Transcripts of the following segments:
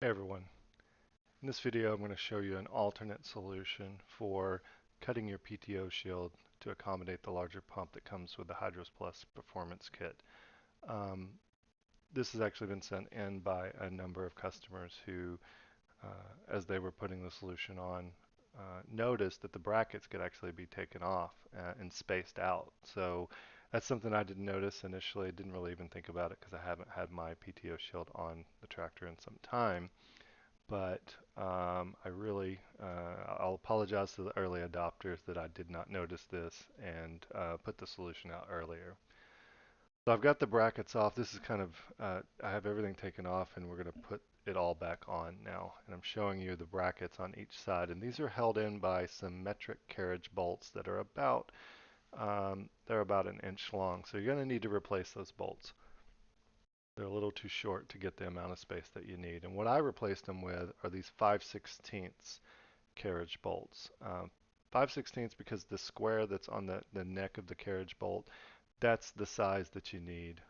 Hey everyone, in this video I'm going to show you an alternate solution for cutting your PTO shield to accommodate the larger pump that comes with the HydrosPlus Performance Kit. Um, this has actually been sent in by a number of customers who, as they were putting the solution on, noticed that the brackets could actually be taken off and spaced out. So that's something I didn't notice initially. I didn't really even think about it because I haven't had my PTO shield on the tractor in some time. But I'll apologize to the early adopters that I did not notice this and put the solution out earlier. So I've got the brackets off. This is I have everything taken off and we're going to put it all back on now. And I'm showing you the brackets on each side. And these are held in by some metric carriage bolts that are they're about an inch long. So you're going to need to replace those bolts. They're a little too short to get the amount of space that you need. And what I replaced them with are these 5/16 carriage bolts. 5/16 because the square that's on the neck of the carriage bolt, that's the size that you need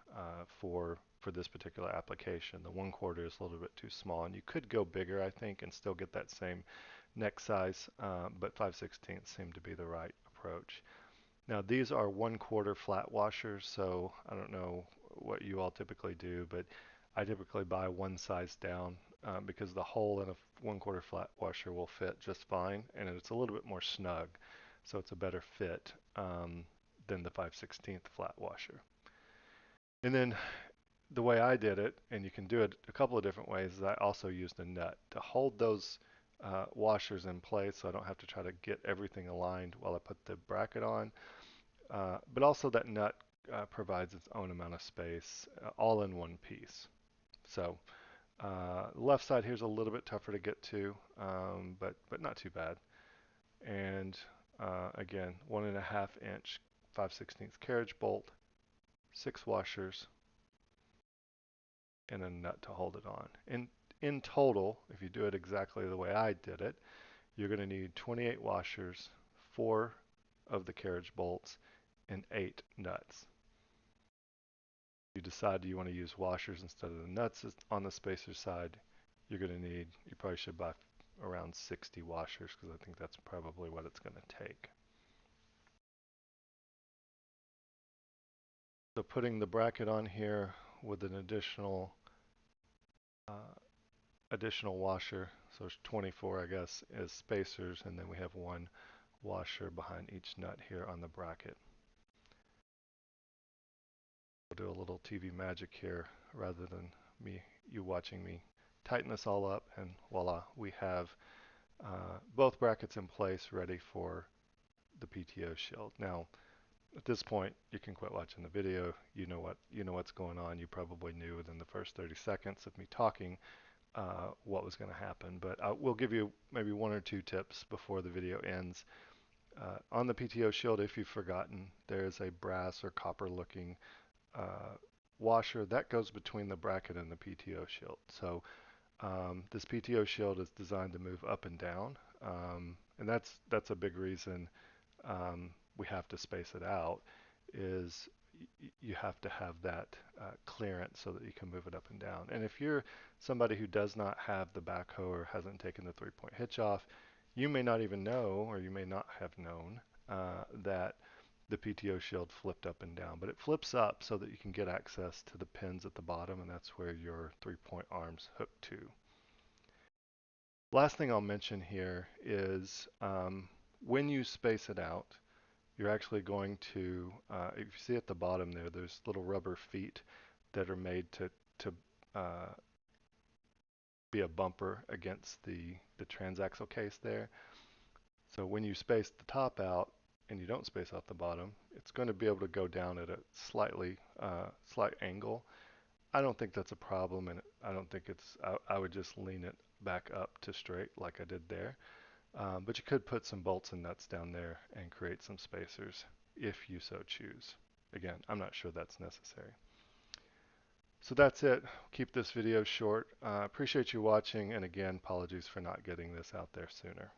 for this particular application. The 1/4 is a little bit too small, and you could go bigger, I think, and still get that same neck size, but 5/16 seemed to be the right approach. Now these are 1/4 flat washers, so I don't know what you all typically do, but I typically buy one size down because the hole in a 1/4 flat washer will fit just fine, and it's a little bit more snug, so it's a better fit than the 5/16 flat washer. And then the way I did it, and you can do it a couple of different ways, is I also used a nut to hold those washers in place so I don't have to try to get everything aligned while I put the bracket on. But also that nut provides its own amount of space all in one piece. So the left side here is a little bit tougher to get to, but not too bad. And again, 1.5 inch 5/16 carriage bolt, 6 washers, and a nut to hold it on. In total, if you do it exactly the way I did it, you're going to need 28 washers, 4 of the carriage bolts, and 8 nuts. You decide you want to use washers instead of the nuts on the spacer side, you probably should buy around 60 washers because I think that's probably what it's going to take. So putting the bracket on here with an uh, additional washer, so there's 24 I guess as spacers, and then we have one washer behind each nut here on the bracket. We'll do a little TV magic here rather than you watching me tighten this all up, and voila, we have both brackets in place ready for the PTO shield. Now, at this point, you can quit watching the video. You know what's going on. You probably knew within the first 30 seconds of me talking what was going to happen, but I will give you maybe 1 or 2 tips before the video ends. On the PTO shield, if you've forgotten, there's a brass or copper looking uh, washer that goes between the bracket and the PTO shield. So this PTO shield is designed to move up and down, and that's a big reason we have to space it out. Is you have to have that clearance so that you can move it up and down. And if you're somebody who does not have the backhoe or hasn't taken the 3-point hitch off, you may not even know, or you may not have known that the PTO shield flipped up and down, but it flips up so that you can get access to the pins at the bottom, and that's where your 3-point arms hook to. Last thing I'll mention here is when you space it out, you're actually going to, if you see at the bottom there, there's little rubber feet that are made to uh, be a bumper against the transaxle case there. So when you space the top out and you don't space out the bottom, it's going to be able to go down at a slight angle. I don't think that's a problem, and I don't think I would just lean it back up to straight like I did there. But you could put some bolts and nuts down there and create some spacers if you so choose. Again, I'm not sure that's necessary. So that's it. Keep this video short. Appreciate you watching, and again, apologies for not getting this out there sooner.